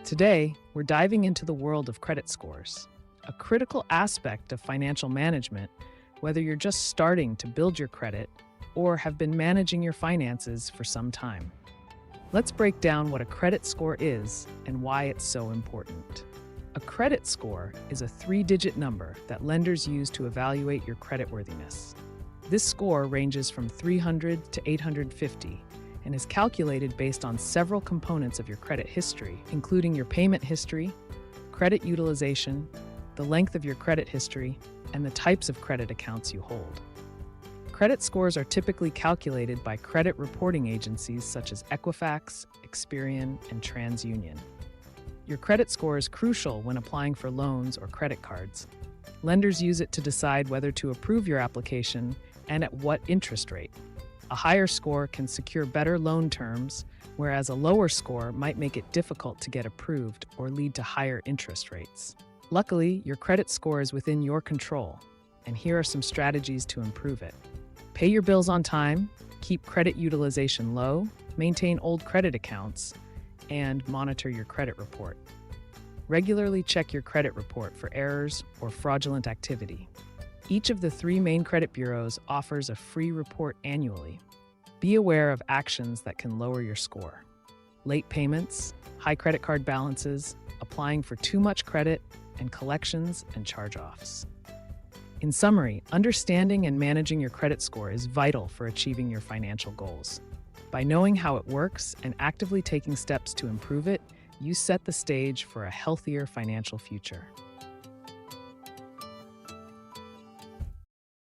Today, we're diving into the world of credit scores, a critical aspect of financial management, whether you're just starting to build your credit or have been managing your finances for some time. Let's break down what a credit score is and why it's so important. A credit score is a three-digit number that lenders use to evaluate your creditworthiness. This score ranges from 300 to 850 and is calculated based on several components of your credit history, including your payment history, credit utilization, the length of your credit history, and the types of credit accounts you hold. Credit scores are typically calculated by credit reporting agencies such as Equifax, Experian, and TransUnion. Your credit score is crucial when applying for loans or credit cards. Lenders use it to decide whether to approve your application and at what interest rate. A higher score can secure better loan terms, whereas a lower score might make it difficult to get approved or lead to higher interest rates. Luckily, your credit score is within your control, and here are some strategies to improve it. Pay your bills on time, keep credit utilization low, maintain old credit accounts, and monitor your credit report. Regularly check your credit report for errors or fraudulent activity. Each of the three main credit bureaus offers a free report annually. Be aware of actions that can lower your score: late payments, high credit card balances, applying for too much credit, and collections and charge-offs. In summary, understanding and managing your credit score is vital for achieving your financial goals. By knowing how it works and actively taking steps to improve it, you set the stage for a healthier financial future.